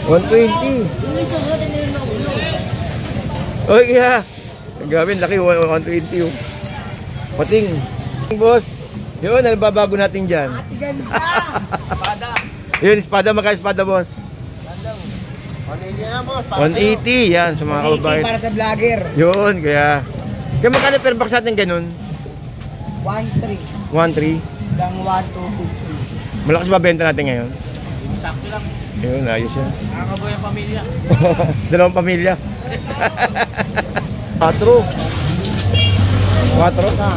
120. Oh yeah. Grabe, laki 120 oh. Pating. Boss. Yun, ano babago natin dyan? Espada. Yun, espada. Magkano espada, boss? 180 na, boss. 180. Yan, sa mga kababayan. para sa vlogger. Yun, kaya. Kaya magkano per box natin ganun? 1.3. 1.3. Hanggang 1.250. Malakas ba benta natin ngayon? Sakto lang. Yun, ayos yan. Nakakabuhay ang pamilya. Dalawang pamilya. 4. 4 na.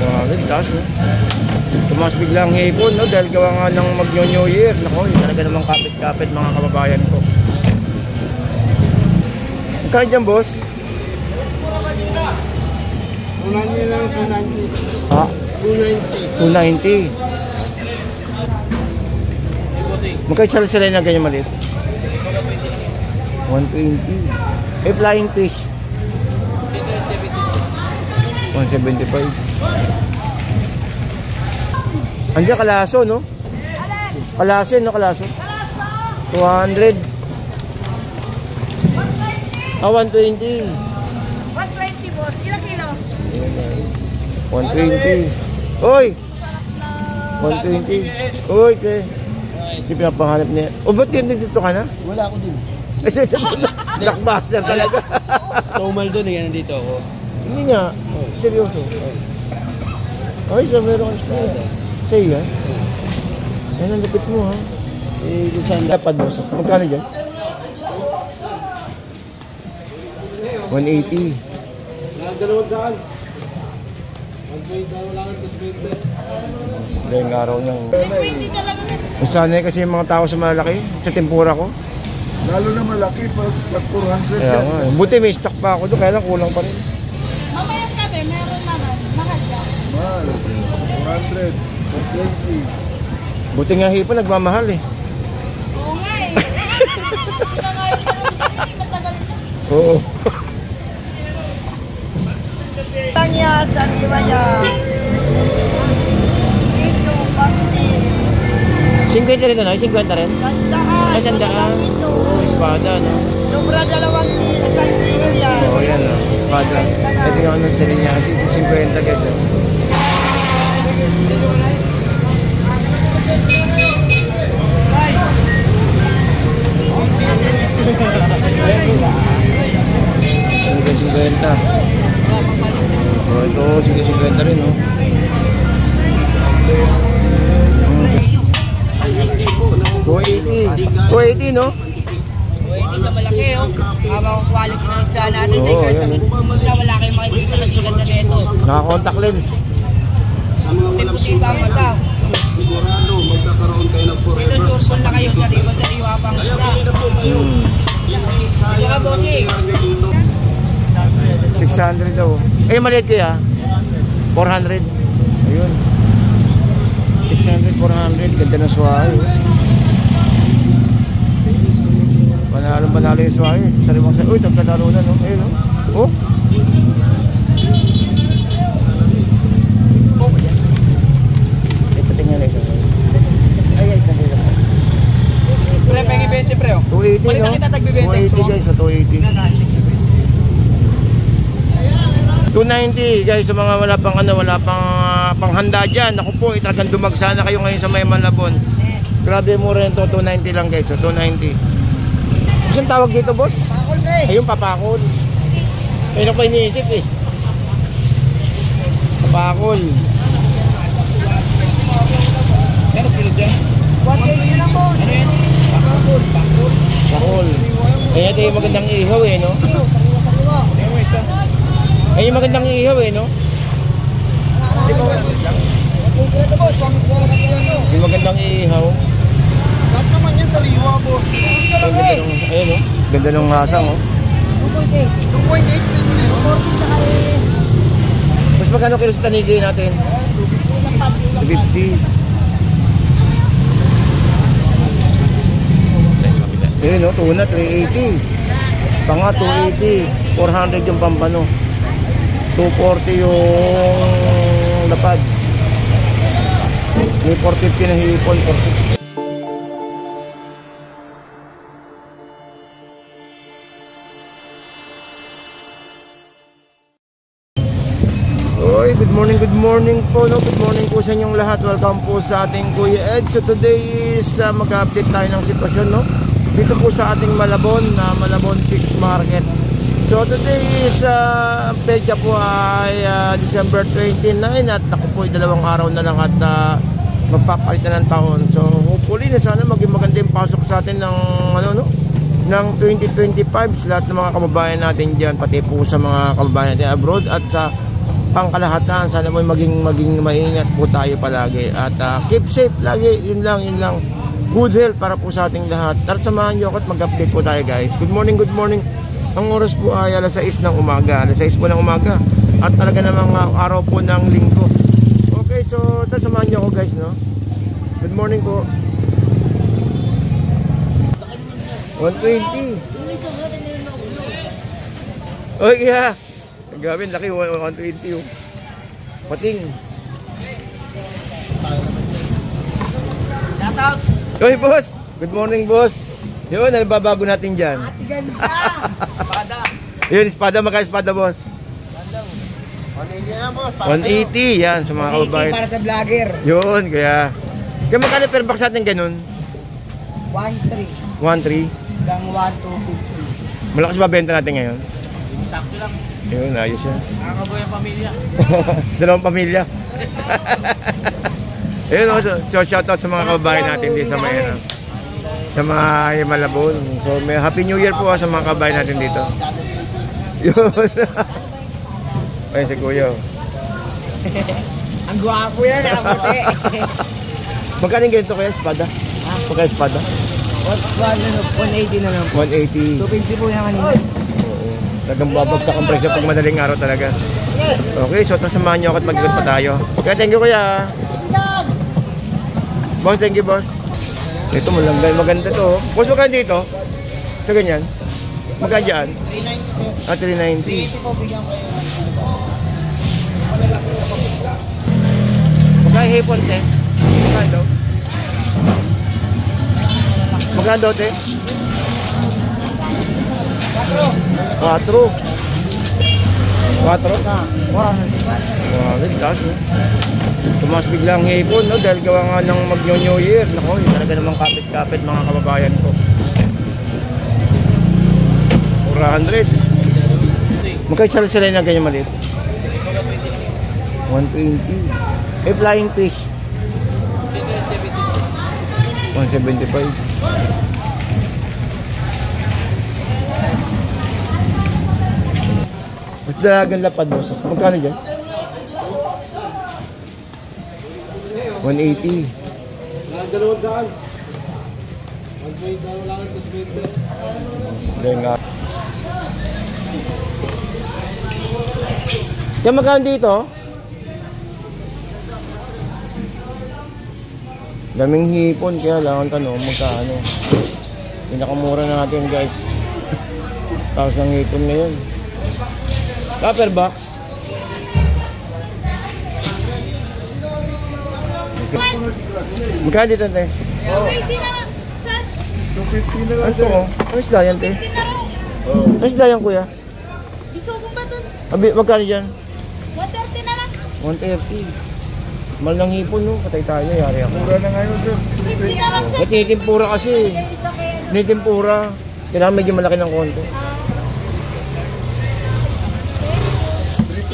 Grabe, taas no. Tumas biglang hipon no dahil gawa nga ng mag-New Year. Nako, yun talaga namang kapit-kapit mga kababayan ko. Kaya dyan, boss? Unan niya lang 290. Ha? 290. 290. Magkaya sila na ganyan maliit? 120. Eh, flying fish? 175. Andiyan kalaso, no? Kalaso, no? Kalaso. 200. 120. 120 boss. Ilang kilo? 120. Oy! 120. Oy, ke. Hindi pinapanganap niya. O, ba't yun dito ka na? Wala ako dun. Blockbuster talaga. Tumal dun eh, nandito ako. Hindi nga. Seryoso. Ay, sa meron kang espada. Sa'yo yan? Yan ang lapit mo ha. Eh, kung saan Dapat mo. Magkano dyan? 180. Dalawang daan. Ngayong araw niyang... 20 na lang. Masanay kasi yung mga tao sa malaki. Sa tempura ko. Lalo na malaki pag 400. Kaya nga. Buti may stock pa ako doon. Kaya lang kulang pa rin. Mamaya gabi, meron naman. Mahal yan. Mahal. 400. 420. Buti nga hipon nagmamahal eh. Oo nga eh. Ito nga yun. Matagal na. Oo. Tanya, sariwaya. Ito, bakti. 50 rin na, 50 rin. Sandaan. Ay, sandaan. Oo, espada, no? Sobra 2 kilo, 1 kilo yan. Oo, yan, no? Espada. Ito yung anong sa linya. 50 guys, eh. Oh, ito, 50 rin, no? 280, no? 280 sa malaki, oh. Habang quality ng isda natin, Oo, eh. Kahit yan, sa wala kayong makikita ng sigat na dito. Naka-contact lens. Puti pa ang mata. Sigurado magkakaroon kayo ng Dito forever. surfon na kayo sa riwa pang isda. Ito ka, bossing. 600 daw. Eh, maliit kaya? 400. Ayun. 600, 400. Ganda ng swahe. Panalo yung swahe. Sariwang sa... Uy, tagkatalo na, no? Ayun, no? Oh. Eh, patingin na ito. Ay, sandali lang. Pre, pengi 20 pre, oh. 280, Balita no? kita, tagbi 280 20. guys, sa 280. 290 guys, sa mga wala pang panghanda diyan. Ako po, talagang dumagsa na kayo ngayon sa May Malabon. Grabe mo rin to, 290 lang guys, so 290. Anong tawag dito, boss? Pakol, pre. Ayun, papakol. Ayun ako iniisip eh. Papakol. Pero kilo dyan. 180 lang, boss. Pakol. Pakol. Ayun, ito yung magandang ihaw eh, no? Sariwa. Ayun yung magandang ihaw eh, no? Yung magandang ihaw. Lahat naman yan sariwa, boss. Ayun, no? Ganda ng hasang, oh. 2.8. 2.8. Mas magkano kilo sa tanigay natin? 250. Ayun, no? Tuna, 380. Panga, 280. 400 yung pampano. 240 yung lapad. May 450 na hipon, 460. Good morning po, no? Good morning po sa inyong lahat. Welcome po sa ating Kuya Ed. So today is mag-update tayo ng sitwasyon, no? Dito po sa ating Malabon, Malabon Fish Market. So today is pedya po ay December 29 at ako po ay 2 araw na lang at magpapalitan ng taon. So hopefully na sana maging maganda yung pasok sa atin ng ng 2025 sa lahat ng mga kababayan natin diyan, pati po sa mga kababayan natin abroad at sa pangkalahatan. Sana po maging maingat po tayo palagi at keep safe lagi. Yun lang. Good health para po sa ating lahat. Tara, samahan niyo ako at mag-update po tayo, guys. Good morning. Ang oras po ay alas 6 ng umaga. Alas 6 po ng umaga. At talaga namang araw po ng linggo. Okay, so tara, samahan niyo ako, guys, no? Good morning po. 120. Oh, yeah. Grabe, laki, 120 oh. Pating. Shoutout! Oy, boss! Good morning, boss. Yun, ano babago natin dyan? Ate ganda! Espada! Yun, espada, magka-espada, boss. 180 na, boss. 180, yan, sa mga kababayan. Para sa vlogger. Yun, kaya. Kaya magkano per box natin ganun? 1.3 1.3. hanggang 1.250. Malakas ba benta natin ngayon? Sakto lang. Yun, ayos yan. Nakakaboy ang pamilya. Dalawang pamilya. Ayun, so shoutout sa mga kababayan natin dito sa may sa mga Malabon. So may Happy New Year po sa mga kababayan natin dito. Yun. Ayun si Kuya. Ang gwapo yan, nakaputi. Magkano yung ganito kaya espada? Magkano espada? 180 na lang. 180. 250 po yan kanina. Oo. Talagang babagsak ang presyo pag madaling araw talaga. Okay, so samahan nyo ako at mag-ikot pa tayo. Kaya thank you, Kuya. Boss, thank you, boss. Ito maganda to. Boss, magkano dito? Sa ganyan? Magkano dyan? 390 sir. 390. 380 po bigyan kayo. Magkano hipon, te? Magkano daw? Magkano daw, te? 4. 4 ka? Wow, taas, no? Tumas biglang hipon, no? Dahil gawa nga ng mag-New Year. Nako, yun talaga namang kapit-kapit mga kababayan ko. 400. Magkano sila na ganyan maliit? 120. Eh, flying fish? 175. Mas dalagang lapad, boss. Magkano dyan? 180. Dalawang daan. Nga. Kaya magkano dito? Daming hipon, kaya lang ang tanong magkano. Pinakamura na natin, guys. Tapos ng hipon na yun. Per box. Magkano dito, te? 280 na lang, sir. 250 na lang, Ano sir. to? Ano isda yan, te? 50 na lang. Ano isda yan, kuya? Gusto ko ba ito? Abi, magkano dyan? 130 na lang. 130. Mahal ng hipon, no? Patay tayo, yari ako. Mura na ngayon, sir. 50 na lang, sir. Ba't nitimpura kasi? Isa kaya ano. Nitimpura. Kailangan medyo malaki ng konti.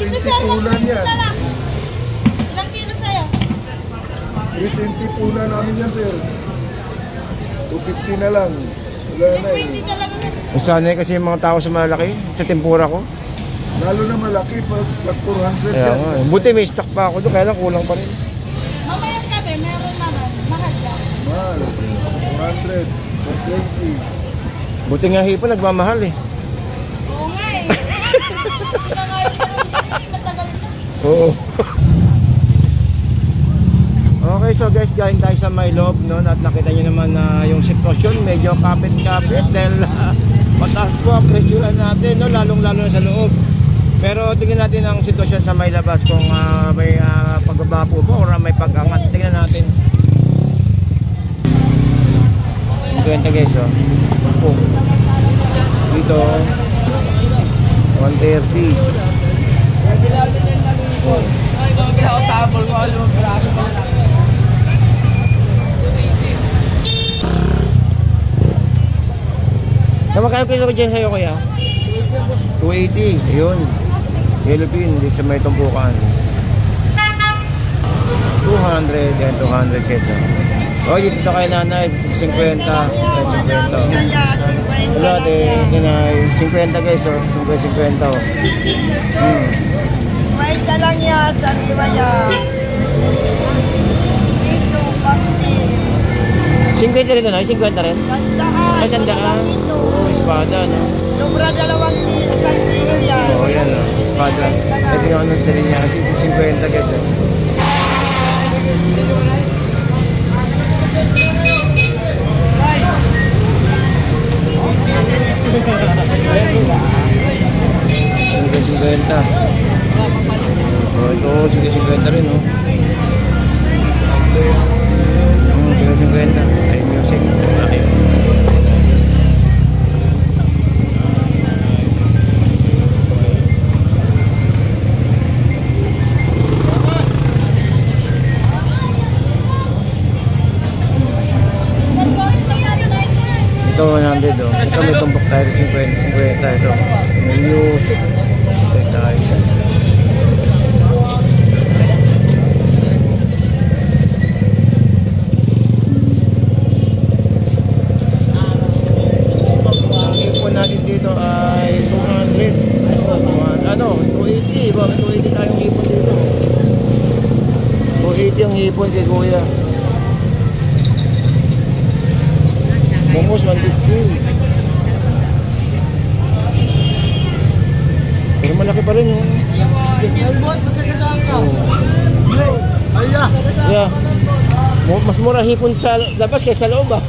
Ito, 320 sir, punan 120 yan. na lang. Ilang kilo sa'yo? 320 punan namin yan, sir. 250 na lang. Wala na eh. 20 na lang. Sanay kasi yung mga tao sa malaki, sa tempura ko. Lalo na malaki pag 400 Kaya yan. nga, buti may stock pa ako doon, kaya lang kulang pa rin. Mamayang gabi, meron naman. Mahal lang. Mahal. 400. 420. Buti nga hipon, nagmamahal eh. Oo nga eh. Ito nga yung matagal na. Oo. Okay, so guys, galing tayo sa may loob, no? At nakita nyo naman na yung sitwasyon, medyo kapit-kapit dahil mataas po ang presyuran natin, no? Lalong-lalo na sa loob. Pero tingnan natin ang sitwasyon sa may labas kung may pagbaba po ba or may pag-angat. Tingnan natin. Ito guys, oh. Dito 130. Oh. Lumabila ako sa Apple ko. Lumabila ako sa Apple. Na magkano kilo ko dyan sa'yo kuya? 280. Ayun. Yellow pin dito sa may tumpukan. 200 and 200 peso. O, dito sa kay nanay, 50. 50. Wala din, nanay, 50 guys, o. 50. May lang yan, sariwa yan. Ito, bakti. 50 rin, nanay? 50 rin? Sandaan. Ay, sandaan. Oo, espada, no? Sobra 2 kilo, sandaan yan. Oo, yan, o. Espada. Ito yung anong sarili niya, 50 guys, o. Oh, ito, 50 rin, oh. 50. Ay, music. Okay. Ito 100, oh. Ito may tumbok tayo 50 ito. May music. Ito tayo. Ang ipon natin dito ay 200. Ano? 280. Bakit 280 tayong ipon dito? 280 ang ipon kay kuya. Momos 150. Pero malaki pa rin yun. Albot, masagasaan ka. Yeah. Mas mura hipon sa labas kaysa sa loob ah.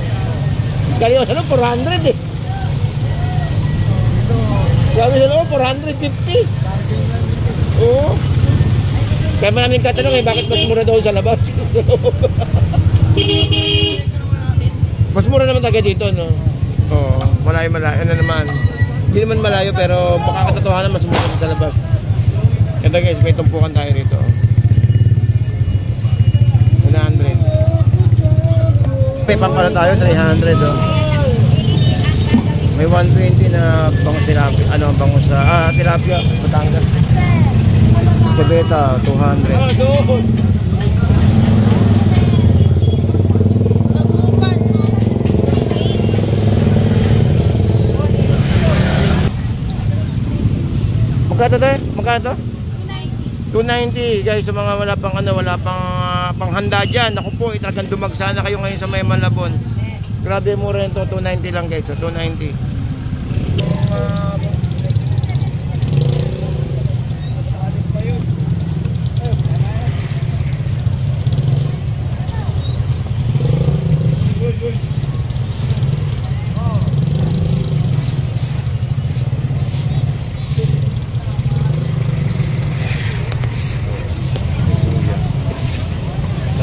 Kaya sa loob 400 eh. Sabi sa loob 450. Oo. Kaya maraming katanong eh, bakit mas mura daw sa labas? Mas mura naman taga dito, no? Oo, malayo. Ano naman? Hindi naman malayo, pero makakatotohanan mas mura sa labas. Ito guys, may tumpukan tayo rito. 100. May pampala tayo, 300, oh. May 120 na bangus tilapia. Ano, bangus sa... tilapia, Batangas. Cebeta, 200. Magkano to? Magkano to? 290 guys, sa mga wala pang panghanda diyan. Ako po, talagang dumagsa na kayo ngayon sa may Malabon. Grabe mura nito, 290 lang guys, so 290.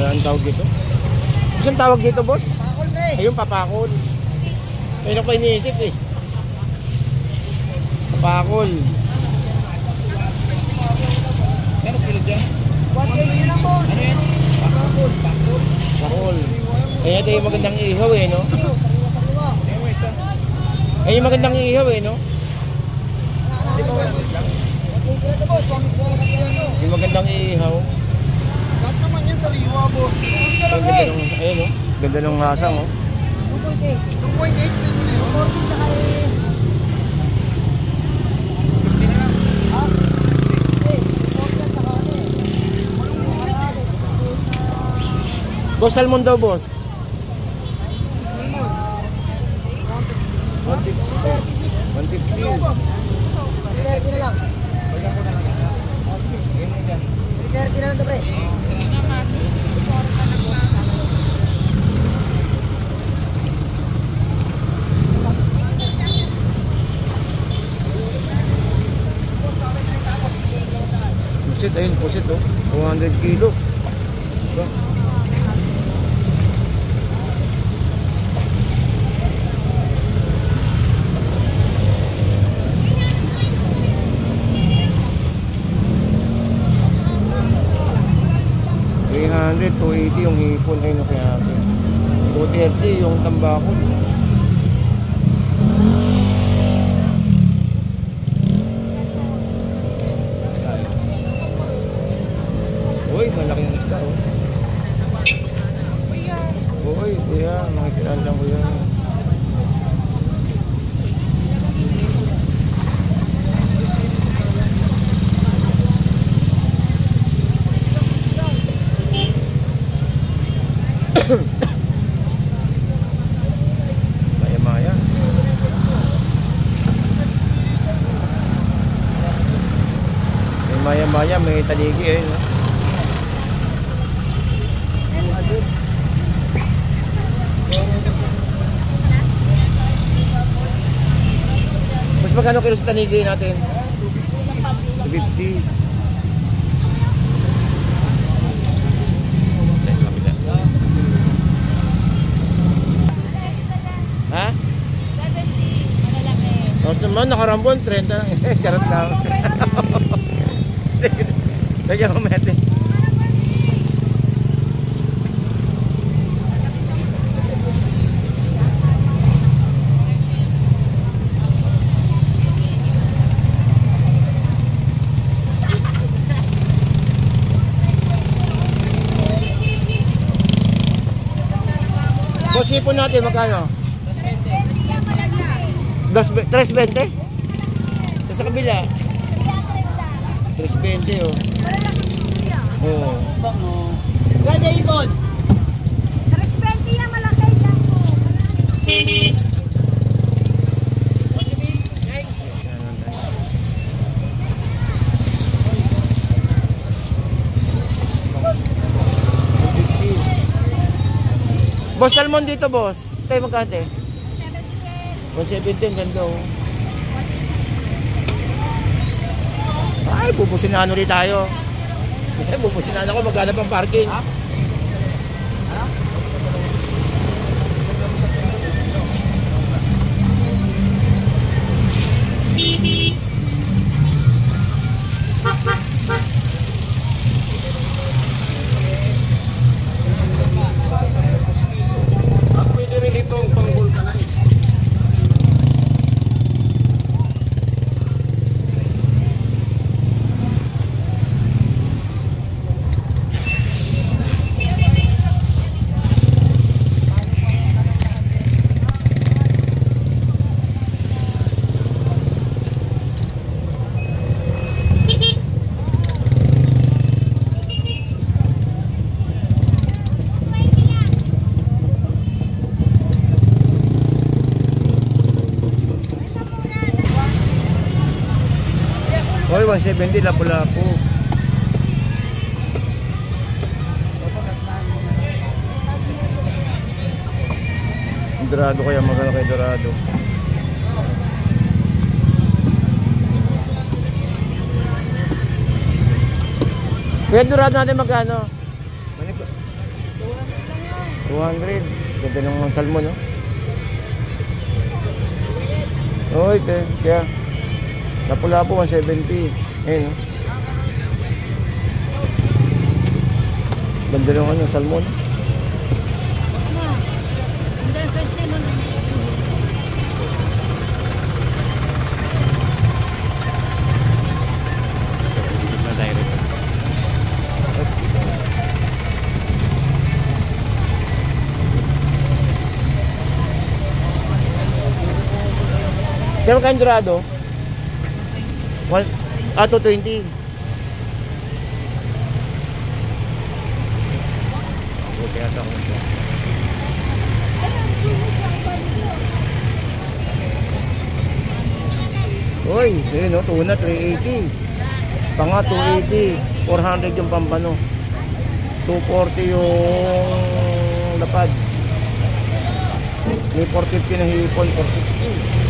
Ang tawag dito? Isang tawag dito, boss? Pakol na eh. Ayun, papakol. Ayun ako iniisip eh. Papakol. Ano kilo dyan? 1 kilo lang, boss. Pakol. Papakol. Ayun, ito yung magandang ihaw eh, no? Sariwa. Ayun yung magandang ihaw eh, no? Yung magandang ihaw. Lahat naman yan sariwa, boss. Isa lang Ganda eh. nung, ayun, oh. Ganda nung hasang, oh. 2.8. 2.8 saka eh. Ha? Eh, 2.8 saka ano eh. Boss, salmon daw, boss. 150. 30 na lang. Oh, sige. 30 na lang to, pre. Pusit, ayun, pusit, oh. 200 kilo. Diba? 220 yung hipon. Ayun, kaya 230 yung tambako. Uy, malaking isda, oh. Uy, kuya, makikilaan lang kuya. Maya-maya. May maya-maya, may taligi eh, no? Mas magkano kilo sa tanigi natin? 250. Ha? 70. Malalaki. O naman, nakarambon, 30 lang. Charot lang. Lagyan ko mete. Boss, ipon natin, magkano? 320? Sa kabila? 320, oh. Oo. Ganda ipon. 320 yan, malaki yan po. Boss, salmon dito, boss. Tayo magkante? 170, ganda, oh. Ay, bubusinan ulit tayo. Bubusinan ako, maghanap ang parking. Pwede rin itong pang-vulcanize. Oy, 170, lapu-lapu. Dorado kaya, magkano kay Dorado? Kaya Dorado natin magkano? 200. Ganda ng salmon, no? Oy, kaya lapu-lapu 170. Ayun, no? Ganda ng ano, salmon. Pero kain Dorado? 220. Buti ata ko. Uy, sige no, tuna 380. Panga 280. 400 yung pampano. 240 yung lapad. May 450 na hipon, 460.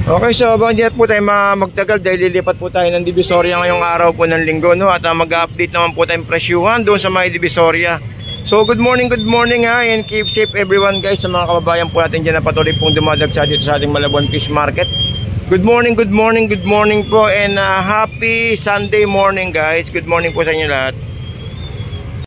Okay, so hindi po tayo magtagal dahil lilipat po tayo ng Divisoria ngayong araw po ng linggo, no? At mag-update naman po tayong presyuhan doon sa may Divisoria. So good morning ha, and keep safe everyone guys, sa mga kababayan po natin dyan na patuloy pong dumadagsa dito sa ating Malabon Fish Market. Good morning, good morning, good morning po and happy Sunday morning guys. Good morning po sa inyo lahat.